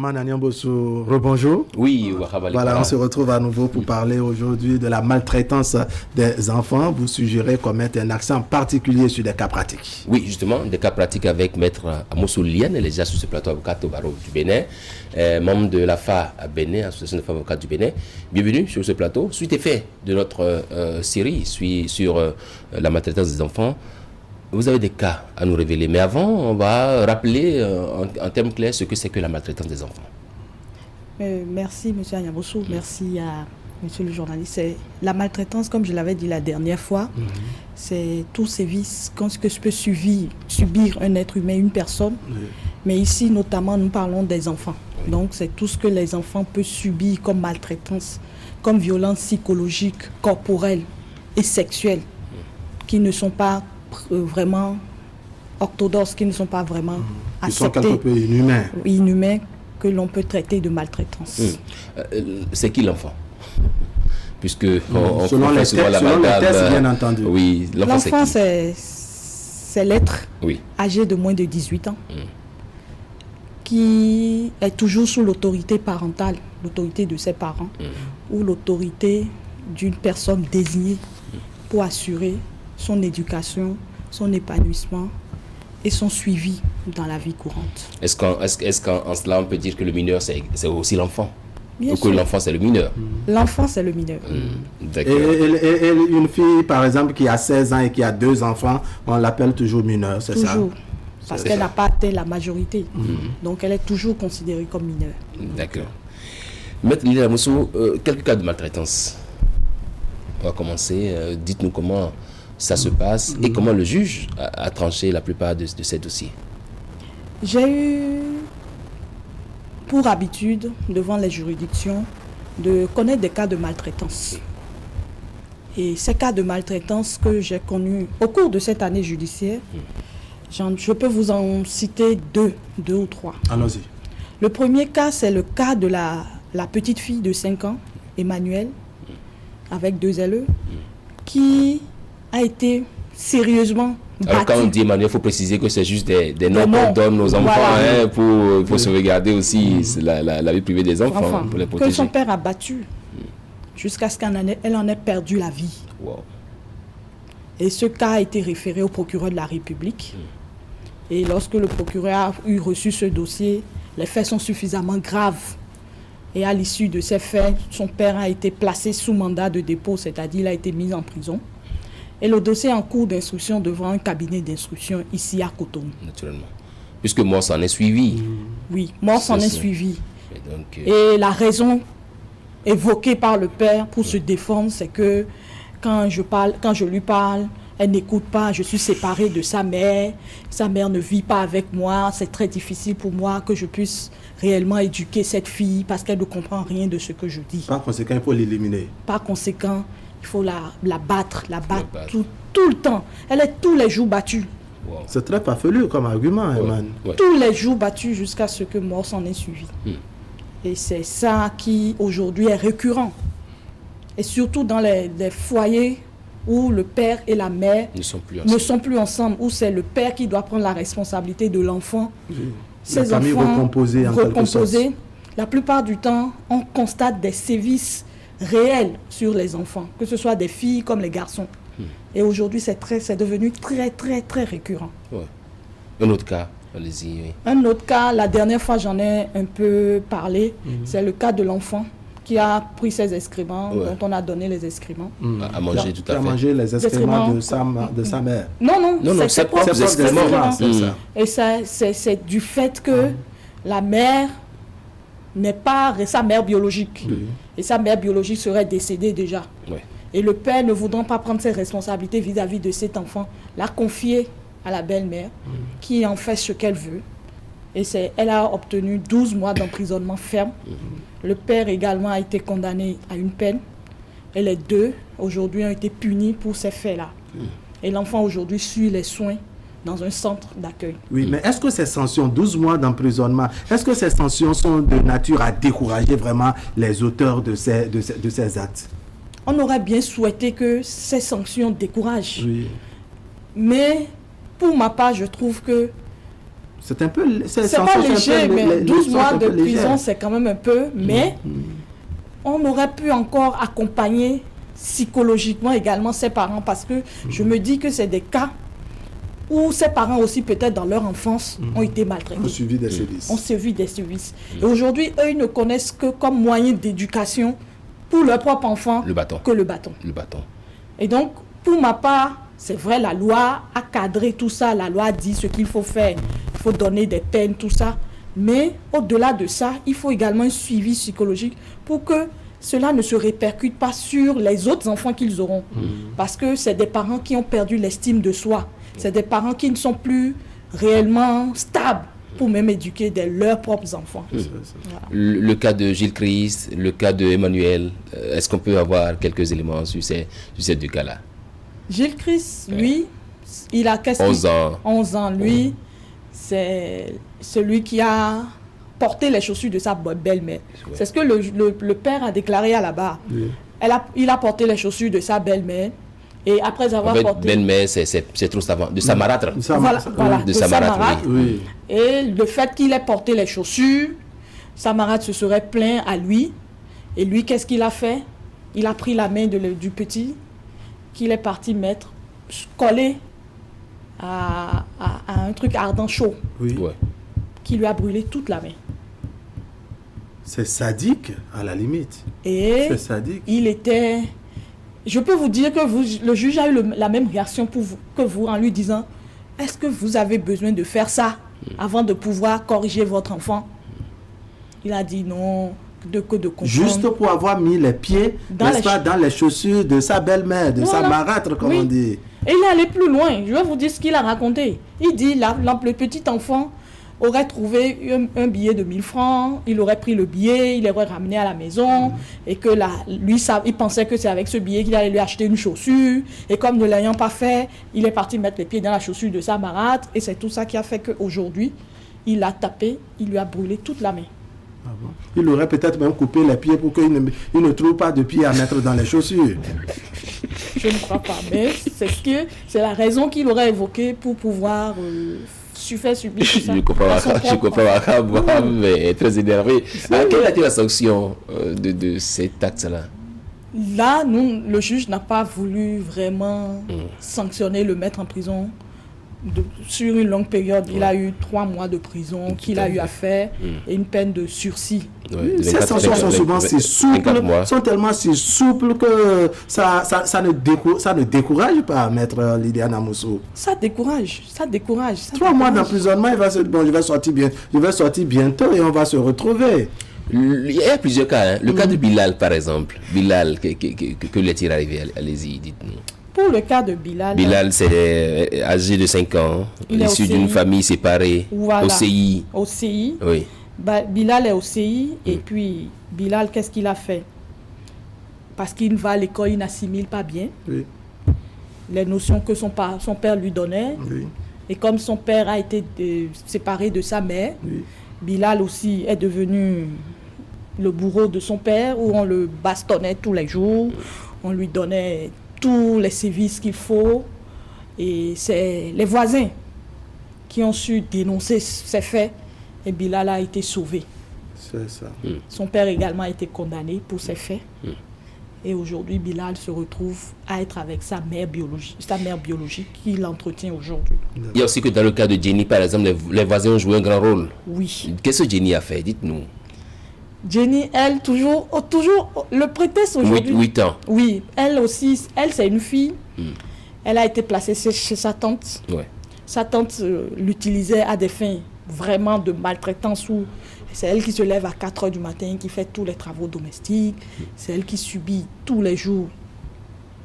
Eman Anyambosu, rebonjour. Oui, voilà, on se retrouve à nouveau pour parler aujourd'hui de la maltraitance des enfants. Vous suggérez qu'on mette un accent particulier sur des cas pratiques. Oui, justement, des cas pratiques avec Maître Amosou Liane, elle est déjà sur ce plateau avocat au barreau du Bénin, membre de l'AFA à Bénin, Association de femmes avocates du Bénin. Bienvenue sur ce plateau. Suite et fait de notre série sur la maltraitance des enfants. Vous avez des cas à nous révéler, mais avant, on va rappeler en termes clairs ce que c'est que la maltraitance des enfants. Merci, M. Anyambosu. Merci à M. le journaliste. La maltraitance, comme je l'avais dit la dernière fois, c'est tous ces vices que peut subir un être humain, une personne. Mais ici, notamment, nous parlons des enfants. Donc, c'est tout ce que les enfants peuvent subir comme maltraitance, comme violence psychologique, corporelle et sexuelle, qui ne sont pas vraiment orthodoxes, qui ne sont pas vraiment acceptés. Ils sont quelque peu inhumains. Inhumains, que l'on peut traiter de maltraitance. C'est qui l'enfant? Puisque selon les tests, bien entendu. Oui, l'enfant, c'est l'être âgé de moins de 18 ans qui est toujours sous l'autorité parentale, l'autorité de ses parents, ou l'autorité d'une personne désignée pour assurer son éducation, son épanouissement et son suivi dans la vie courante. Est-ce qu'en cela on peut dire que le mineur c'est aussi l'enfant? Bien Ou sûr. que l'enfant c'est le mineur? L'enfant c'est le mineur. Et une fille par exemple qui a 16 ans et qui a 2 enfants, on l'appelle toujours mineure, c'est ça? Toujours. Parce qu'elle n'a pas atteint la majorité. Donc elle est toujours considérée comme mineure. D'accord. Maître Lila Moussou, quelques cas de maltraitance. On va commencer. Dites-nous comment ça se passe et comment le juge a tranché la plupart de ces dossiers. J'ai eu pour habitude, devant les juridictions, de connaître des cas de maltraitance. Et ces cas de maltraitance que j'ai connus au cours de cette année judiciaire, je peux vous en citer deux ou trois. Allons-y. Le premier cas, c'est le cas de la petite fille de 5 ans, Emmanuelle, avec 2 LE, qui a été sérieusement battue. Alors quand on dit Emmanuel, il faut préciser que c'est juste des noms qu'on donne aux enfants pour sauvegarder aussi la vie privée des enfants, pour les protéger. Que son père a battu jusqu'à ce qu'elle en ait perdu la vie. Wow. Et ce cas a été référé au procureur de la République. Et lorsque le procureur a reçu ce dossier, les faits sont suffisamment graves. Et à l'issue de ces faits, son père a été placé sous mandat de dépôt, c'est-à-dire il a été mis en prison. Et le dossier est en cours d'instruction devant un cabinet d'instruction ici à Cotonou. Naturellement. Puisque mort s'en est suivi. Oui, mort s'en est suivi. Et, donc, et la raison évoquée par le père pour se défendre, c'est que quand je lui parle, elle n'écoute pas, je suis séparée de sa mère ne vit pas avec moi, c'est très difficile pour moi que je puisse réellement éduquer cette fille parce qu'elle ne comprend rien de ce que je dis. Par conséquent, il faut l'éliminer. Par conséquent, il faut la battre tout le temps. Elle est tous les jours battue. Wow. C'est très farfelu comme argument, Eman. Ouais. Tous les jours battue jusqu'à ce que mort s'en ait suivi. Et c'est ça qui aujourd'hui est récurrent. Et surtout dans les foyers où le père et la mère ne sont plus ensemble, où c'est le père qui doit prendre la responsabilité de l'enfant. La famille recomposée en quelque sorte. La plupart du temps, on constate des sévices réels sur les enfants, que ce soit des filles comme les garçons. Et aujourd'hui, c'est devenu très, très, très récurrent. Ouais. Un autre cas, allez-y. Oui. Un autre cas, la dernière fois, j'en ai un peu parlé, c'est le cas de l'enfant qui a pris ses excréments, dont on a donné les excréments. À manger tout à fait. À manger les excréments de sa mère. Non, c'est ses propres excréments. Et c'est du fait que la mère n'est pas sa mère biologique. Et sa mère biologique serait décédée déjà. Ouais. Et le père, ne voudant pas prendre ses responsabilités vis-à-vis de cet enfant, l'a confié à la belle-mère, qui en fait ce qu'elle veut. Et elle a obtenu 12 mois d'emprisonnement ferme. Le père également a été condamné à une peine. Et les deux, aujourd'hui, ont été punis pour ces faits-là. Et l'enfant, aujourd'hui, suit les soins dans un centre d'accueil. Oui, mais est-ce que ces sanctions, 12 mois d'emprisonnement, est-ce que ces sanctions sont de nature à décourager vraiment les auteurs de ces actes? On aurait bien souhaité que ces sanctions découragent. Oui. Mais pour ma part, je trouve que C'est un peu... C'est pas léger, mais 12 mois de prison, c'est quand même un peu. Mais on aurait pu encore accompagner psychologiquement également ses parents, parce que je me dis que c'est des cas où ses parents aussi, peut-être dans leur enfance, ont été maltraités. On suivi des sévices. On suivi des sévices. Et aujourd'hui, eux, ils ne connaissent que comme moyen d'éducation pour leur propre enfant que le bâton. Et donc, pour ma part, c'est vrai, la loi a cadré tout ça, la loi dit ce qu'il faut faire, il faut donner des peines, tout ça. Mais au-delà de ça, il faut également un suivi psychologique pour que cela ne se répercute pas sur les autres enfants qu'ils auront. Parce que c'est des parents qui ont perdu l'estime de soi. C'est des parents qui ne sont plus réellement stables pour même éduquer leurs propres enfants. Voilà. Le cas de Gilles Christ, le cas de Emmanuel, est-ce qu'on peut avoir quelques éléments sur ces deux cas-là? Gilles Christ, lui, il a 11 ans. 11 ans, lui, c'est celui qui a porté les chaussures de sa belle-mère. Ouais. C'est ce que le père a déclaré à la barre. Oui. Il a porté les chaussures de sa belle-mère. Et après avoir porté... Belle-mère, c'est trop savant. De Samarâtre. Voilà, de Samarâtre, oui. Et le fait qu'il ait porté les chaussures, Samarâtre se serait plaint à lui. Et lui, qu'est-ce qu'il a fait? Il a pris la main du petit, qu'il est parti mettre, collé à un truc ardent chaud, qui lui a brûlé toute la main. C'est sadique, à la limite. Et c'est sadique. Il était... Je peux vous dire que le juge a eu la même réaction que vous en lui disant « Est-ce que vous avez besoin de faire ça avant de pouvoir corriger votre enfant ?» Il a dit non, de comprendre. Juste pour avoir mis les pieds, n'est-ce pas, dans les chaussures de sa belle-mère, de sa marâtre, comme on dit. Et il est allé plus loin. Je vais vous dire ce qu'il a raconté. Il dit le petit enfant aurait trouvé un billet de 1000 francs, il aurait pris le billet, il l'aurait ramené à la maison, et que il pensait que c'est avec ce billet qu'il allait lui acheter une chaussure, et comme ne l'ayant pas fait, il est parti mettre les pieds dans la chaussure de sa marâtre, et c'est tout ça qui a fait qu'aujourd'hui, il l'a tapé, il lui a brûlé toute la main. Ah bon? Il aurait peut-être même coupé les pieds pour qu'il ne trouve pas de pieds à mettre dans les chaussures. Je ne crois pas, mais c'est la raison qu'il aurait évoquée pour pouvoir... faire subir tout ça. Je comprends, mais très énervé. Quelle a été la sanction de cet acte-là? Là, le juge n'a pas voulu vraiment sanctionner, le mettre en prison sur une longue période. Il a eu 3 mois de prison qu'il a eu à faire et une peine de sursis. Ces sanctions sont souvent si souples, sont tellement si souples que ça ne décourage pas, maître Lydiane Amoussou. Ça décourage. 3 mois d'emprisonnement, il va se dire, bon, je vais sortir bientôt et on va se retrouver. Il y a plusieurs cas. Le cas de Bilal, par exemple. Bilal, que l'est-il arrivé? Allez-y, dites-nous. Pour le cas de Bilal... Bilal, c'est âgé de 5 ans, issu d'une famille séparée, voilà, au CI. Au CI. Oui. Bilal est au CI, et puis Bilal, qu'est-ce qu'il a fait? Parce qu'il va à l'école, il n'assimile pas bien les notions que son père lui donnait. Oui. Et comme son père a été séparé de sa mère, Bilal aussi est devenu le bourreau de son père, où on le bastonnait tous les jours, on lui donnait tous les sévices qu'il faut. Et c'est les voisins qui ont su dénoncer ces faits, et Bilal a été sauvé. C'est ça. Son père également a été condamné pour ces faits. Et aujourd'hui, Bilal se retrouve à être avec sa mère biologique qui l'entretient aujourd'hui. Il y a aussi que dans le cas de Jenny, par exemple, les voisins ont joué un grand rôle. Oui. Qu'est-ce que Jenny a fait? Dites-nous. Jenny, elle, toujours le prétexte aujourd'hui. 8 ans. Oui, elle aussi, c'est une fille. Elle a été placée chez sa tante. Ouais. Sa tante l'utilisait à des fins vraiment de maltraitance, où c'est elle qui se lève à 4 h du matin, qui fait tous les travaux domestiques. C'est elle qui subit tous les jours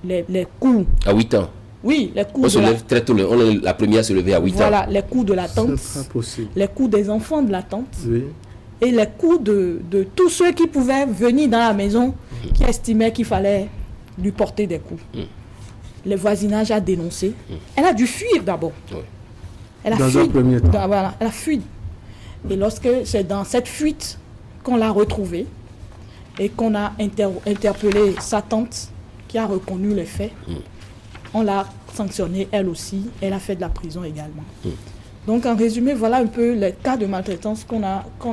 les coups. À 8 ans? Oui, les coups. On se lève très tôt. La première se levait à 8 ans. Voilà, les coups de la tante. C'est pas possible. Les coups des enfants de la tante. Oui. Et les coups de tous ceux qui pouvaient venir dans la maison, qui estimaient qu'il fallait lui porter des coups. Le voisinage a dénoncé. Elle a dû fuir d'abord. Oui. Elle a fui. Voilà, elle a fui. Et lorsque c'est dans cette fuite qu'on l'a retrouvée et qu'on a interpellé sa tante qui a reconnu les faits, on l'a sanctionnée elle aussi. Elle a fait de la prison également. Donc, en résumé, voilà un peu les cas de maltraitance qu'on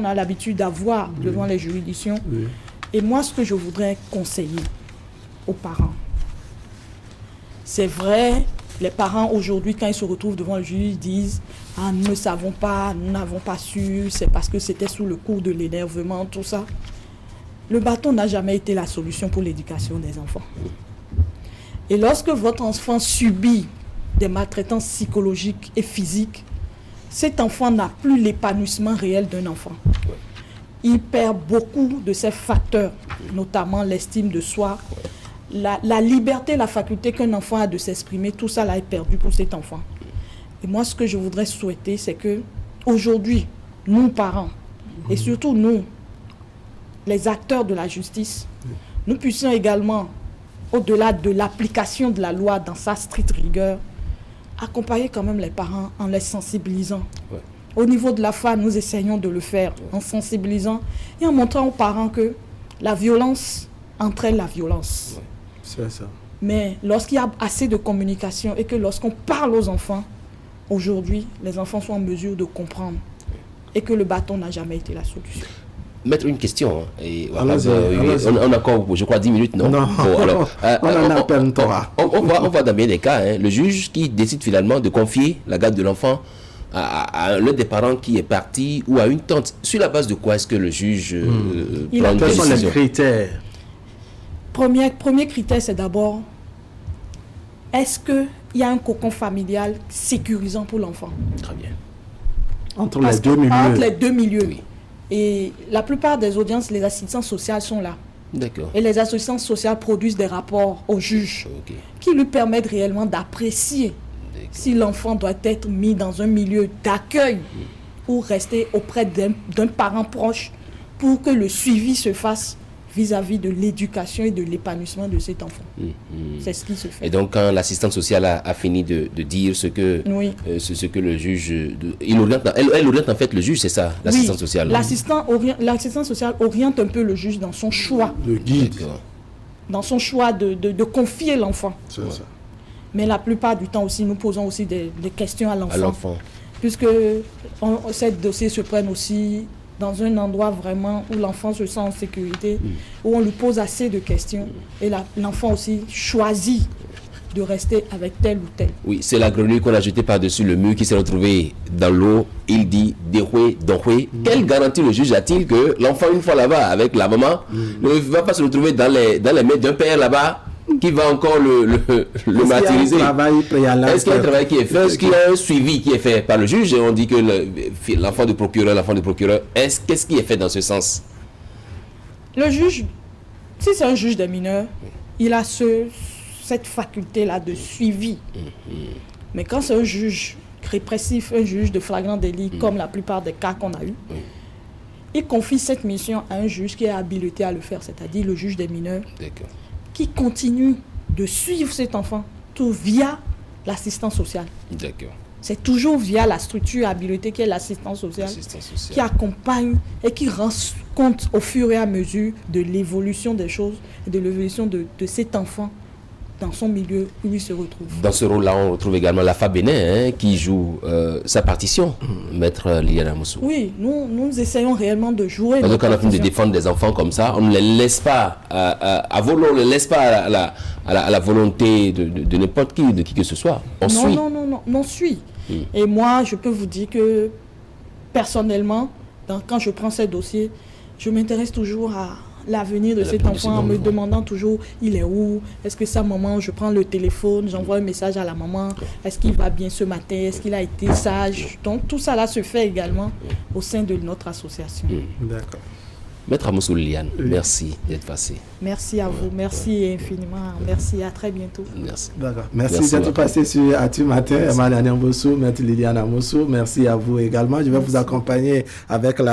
a l'habitude d'avoir devant les juridictions. Oui. Et moi, ce que je voudrais conseiller aux parents, c'est vrai, les parents aujourd'hui, quand ils se retrouvent devant le juge, disent « Ah, nous ne savons pas, nous n'avons pas su, c'est parce que c'était sous le coup de l'énervement, tout ça. » Le bâton n'a jamais été la solution pour l'éducation des enfants. Et lorsque votre enfant subit des maltraitances psychologiques et physiques, cet enfant n'a plus l'épanouissement réel d'un enfant. Il perd beaucoup de ces facteurs, notamment l'estime de soi, la liberté, la faculté qu'un enfant a de s'exprimer, tout ça là est perdu pour cet enfant. Et moi, ce que je voudrais souhaiter, c'est que aujourd'hui, nous parents, et surtout nous, les acteurs de la justice, nous puissions également, au-delà de l'application de la loi dans sa stricte rigueur, accompagner quand même les parents en les sensibilisant. Ouais. Au niveau de la foi, nous essayons de le faire en sensibilisant et en montrant aux parents que la violence entraîne la violence. Ouais. C'est ça. Mais lorsqu'il y a assez de communication et que lorsqu'on parle aux enfants, aujourd'hui, les enfants sont en mesure de comprendre et que le bâton n'a jamais été la solution. Mettre une question. Et on a encore, je crois, 10 minutes, non? Non, bon, alors, on en a peine on voit dans bien des cas, le juge qui décide finalement de confier la garde de l'enfant à l'un des parents qui est parti ou à une tante. Sur la base de quoi est-ce que le juge prend une décision? Quels sont les critères? Premier critère, c'est d'abord, est-ce qu'il y a un cocon familial sécurisant pour l'enfant? Très bien. Entre les deux milieux. Entre les deux milieux. Oui. Et la plupart des audiences, les assistances sociales sont là. D'accord. Et les assistances sociales produisent des rapports au juge qui lui permettent réellement d'apprécier si l'enfant doit être mis dans un milieu d'accueil ou rester auprès d'un parent proche pour que le suivi se fasse vis-à-vis de l'éducation et de l'épanouissement de cet enfant. C'est ce qui se fait. Et donc, quand l'assistante sociale a fini de dire ce que, ce que le juge... elle oriente en fait le juge, c'est ça, l'assistante sociale? L'assistante sociale oriente un peu le juge dans son choix. Le guide. Dans son choix de confier l'enfant. C'est ça. Mais la plupart du temps aussi, nous posons aussi des questions à l'enfant. Puisque ces dossiers se prennent aussi dans un endroit vraiment où l'enfant se sent en sécurité, où on lui pose assez de questions. Et l'enfant aussi choisit de rester avec tel ou tel. Oui, c'est la grenouille qu'on a jetée par-dessus le mur qui s'est retrouvée dans l'eau. Il dit déhoué, donhoué. Quelle garantie le juge a-t-il que l'enfant, une fois là-bas avec la maman, ne va pas se retrouver dans les mains d'un père là-bas qui va encore le martyriser? Est-ce qu'il y a un travail qui est fait? Est-ce qu'il y a un suivi qui est fait par le juge? Et on dit que l'enfant du procureur, qu'est-ce qui est fait dans ce sens? Le juge, si c'est un juge des mineurs, il a cette faculté-là de suivi. Mais quand c'est un juge répressif, un juge de flagrant délit, comme la plupart des cas qu'on a eu, il confie cette mission à un juge qui est habilité à le faire, c'est-à-dire le juge des mineurs. D'accord. Qui continue de suivre cet enfant, tout via l'assistance sociale. D'accord. C'est toujours via la structure habilitée qui est l'assistance sociale, qui accompagne et qui rend compte au fur et à mesure de l'évolution des choses, de l'évolution de cet enfant dans son milieu où il se retrouve. Dans ce rôle-là, on retrouve également l'AFA Bénin qui joue sa partition, Maître Liliane Amoussou. Oui, nous essayons réellement de jouer. Parce que quand on a fini de défendre des enfants comme ça, on ne les laisse pas à volo, on ne les laisse pas à la volonté de n'importe qui, de qui que ce soit. On suit. Et moi, je peux vous dire que personnellement, quand je prends ces dossiers, je m'intéresse toujours à l'avenir de cet enfant en me demandant toujours il est où, est-ce que sa maman, je prends le téléphone, j'envoie un message à la maman, est-ce qu'il va bien ce matin, est-ce qu'il a été sage. Donc tout ça là se fait également au sein de notre association. D'accord. Maître Amoussou Liliane, merci d'être passé. Merci à vous, merci infiniment, merci, à très bientôt. Merci. D'accord. Merci d'être passé sur Atu Matin, Emmanuel Amoussou, Maître Liliane Amoussou, merci à vous également. Je vais vous accompagner avec la